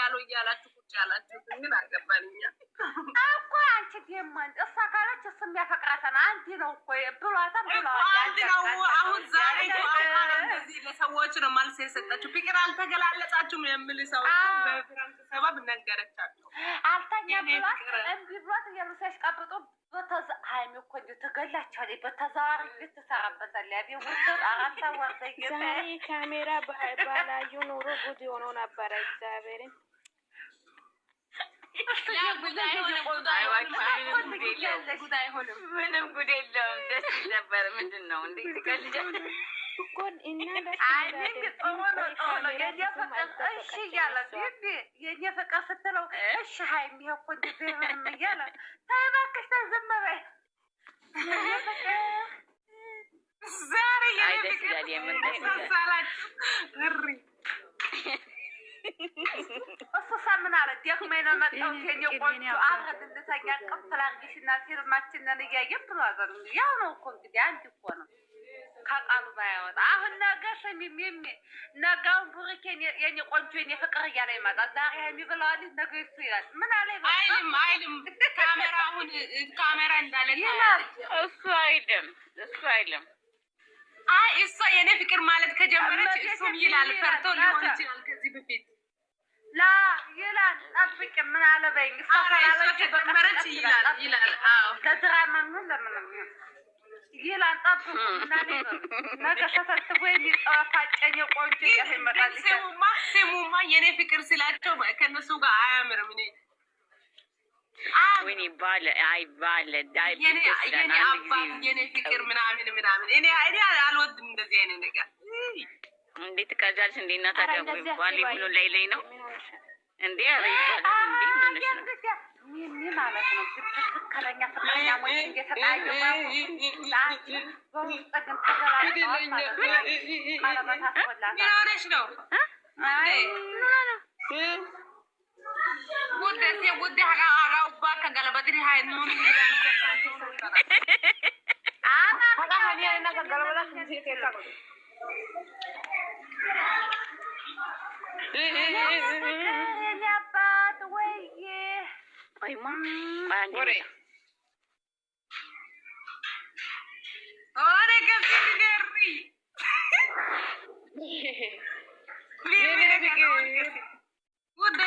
ያለው እያላችሁ ቁጭ ያላችሁ ግን አልገባንኛ እኮ አንቺ ደማን እሷ ካለች እሱም ያፈቅራታል አንቺ ነው እኮ ብሏታል አንቺ ነው አሁን ዛሬ እንደዚህ ለሰዎች ነው መልስ የሰጠችው ፍቅር አልተገላለጻችሁም የሚል ሰው በፍራንክ ሰበብ ነገረቻቸው አልተኛ ብሏት እምቢ ብሏት እያሉሰሽ ቀብጦ ሃይሚ እኮ እንዲሁ ትገላቸዋለች በተዛዋሪ ልትሰራበታል ያቤው ውስጥ አራት ወርደ ዛሬ ካሜራ ባላዩ ኑሮ ጉድ ሆኖ ነበረ እግዚአብሔርን ምንም ጉድ የለውም ደስ ይል ነበር ምንድን ነው እንዴ ትቀልጃለሽ እኮ እና እሺ እያለ የእኔ ፍቅር ስትለው እሺ ሃይሚ እኮ እንደዚህ ምንም እያለ ተይ እባክሽ ተይ ዝም በይ ዛሬ ደስ ይላል እሱ ሳምን አለ ደክመኝ ነው መጣሁት የእኔ ቆንጆ አብረን እንድተኛ ቀፍል አድርጊሽና ፊልማችንን እያየን ብሏዘር ያው ነው እኮ እንግዲህ አንድ እኮ ነው ከቃሉ ባያወጣ አሁን ነገ ስሚም ነገውን ቡሩኬ የኔ ቆንጆ የኔ ፍቅር እያለ ይመጣል ዛሬ ሃይሚ ብለዋል ነገ እሱ ይላል ምን አለ አይልም ካሜራ አሁን ካሜራ እንዳለ እሱ አይልም እሷ የኔ ፍቅር ማለት ከጀመረች እሱም ይላል ፈርቶ ሊሆን ይችላል ከዚህ በፊት ላ ይላል ጠብቅ ምን አለ በይኝ እሷ ከጀመረች ይላል አዎ ለድራማ ምን ለምን ይላል ጠብቁ እናኔ ነገ ተሰጥቦ የሚጣፋጨኝ ቆንጆ ይመጣል ስሙማ የኔ ፍቅር ስላቸው ከነሱ ጋር አያምርም እኔ ወይኔ ባለ ዳይ የኔ አባት የኔ ፍቅር ምናምን እኔ አልወድም እንደዚህ አይነት ነገር እንዴት ትቀጃለሽ እንዴ እና ታዲያ ባሊ ብሎ ላይ ነው እንዴ አረይታል እንዴ ምንሽ ነው ምን ማለት ነው ትክክለኛ ፍቅረኛሞች እየተጣየው ላንቺ በውስጥግን ተገላልሽ ነው ውድ አጋውባ ከገለበጥሪ ሀይኑን አባት ወይዬ አይማ ኦሬ ገፍሪ ውድ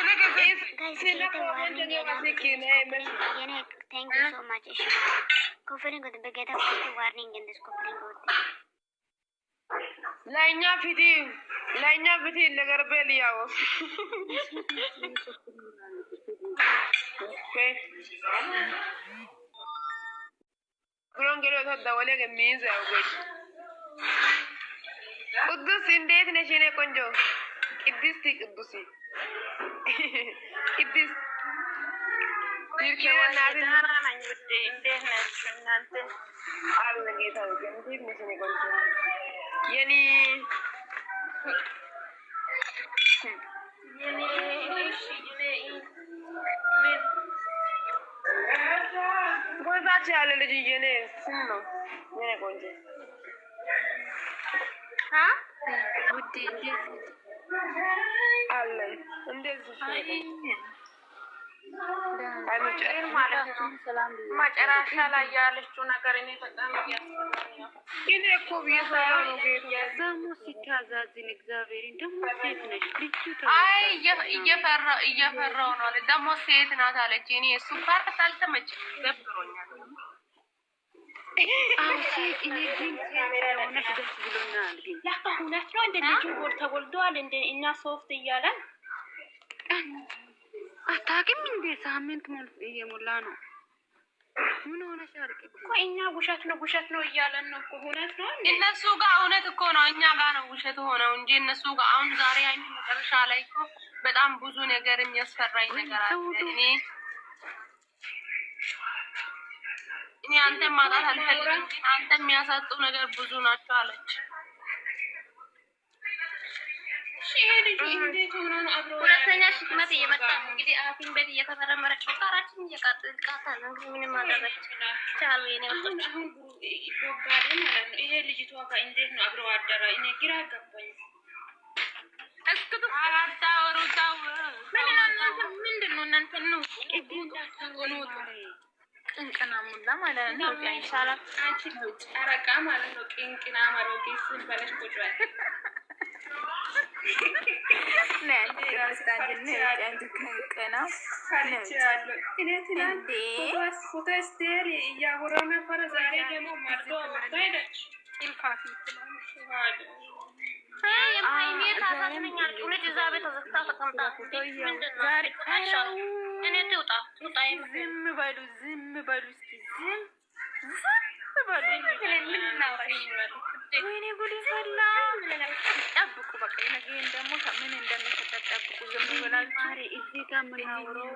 ለእኛ ፊት ለገርቤል ያው ግሮን ገሎ ተደወለ ገሚዝ ያው ቅዱስ እንዴት ነሽ የኔ ቆንጆ ቅድስት ቅዱስ ጎዛች ያለ ልጅ የኔ ስም ነው የኔ ቆንጆ ውዴ እንዴት አለ እንደዚህ መጨረሻ ላይ ያለችው ነገር እኔ በጣም እኔ እኮ ብየሰራው ነው ደግሞ ሲታዛዝን እግዚአብሔርን ደግሞ ሴት ነች ልጅ አይ እየፈራው ነው ደግሞ ሴት ናት አለች እኔ እሱ ፓርት አልተመቸኝም ደብሮኛል ሴት እኔ ግን ሆነሽ ደስ ብሎኛል ግን ለካ ሁለት ነው እንደ ልጁ ተወልዷል እንደ እና ሶፍት እያለን አታውቂም እንዴ ሳምንት እየሞላ ነው ምን ሆነሽ አልክ እኮ እኛ ውሸት ነው እያለን ነው እኮ እውነት ነው እነሱ ጋር እውነት እኮ ነው እኛ ጋር ነው ውሸት ሆነው እንጂ እነሱ ጋር አሁን ዛሬ አይን መጨረሻ ላይ እኮ በጣም ብዙ ነገር የሚያስፈራኝ ነገር አለ እኔ አንተ ማጣት አልፈልግም ግን አንተ የሚያሳጡ ነገር ብዙ ናቸው አለች ሁለተኛ ሽክመት እየመጣ እንግዲህ አፊን ቤት እየተመረመረች ቃራችን እየቃጣ ነው ምንም ማድረግ ቻሉ የኔ ወጣች ቦጋዴ ማለት ነው ይሄ ልጅቷ ጋር እንዴት ነው አብረው አደረ እኔ ግራ ገባኝ እስኩ አራታ ወሩታው ምን እናንተ ነው ቅንቅና ሙላ ማለት ነው። ይሻላል አንቺ ጨረቃ ማለት ነው። ቅንቅና ማሮጌ ስን በለሽ ቁጭ በል ዝም በሉ እስኪ ወይኔ ጉድ ፈላ። ጠብቁ በቃ ነገን ደግሞ ምን እንደሚፈጠር ጠብቁ። ዝም ብላችሁ እዚህ ጋር የምናወራው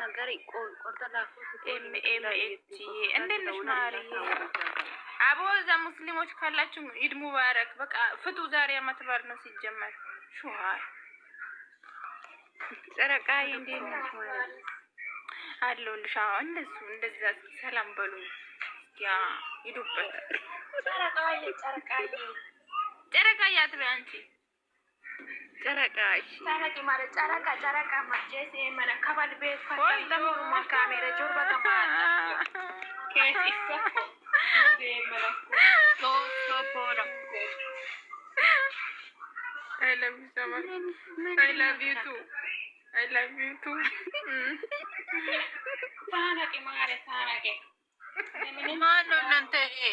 ነገር ቆርጠላ እንዴት ነሽ ማሪ? አቦ እዛ ሙስሊሞች ካላችሁ ኢድ ሙባረክ። በቃ ፍቱ። ዛሬ ዓመት በዓል ነው ሲጀመር። ሹሃር ጨረቃዬ እንዴት ነሽ ማለት አለሁልሽ። እነሱ እንደዛ ሰላም በሉ። ያ ይዱበት ጨረቃዬ አትበይ አንቺ ጨረቃ። እሺ ጨረቃ ማለት ጨረቃ ማጀስ የመለከባል ቤት ፈተም ማካሜራ ጆርባ ተማታ ከስ ይፈኩ I love you so much. I love you too. I love you too. Tanaki mare tanaki. Mano nante he.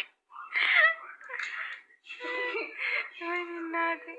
Ay nade.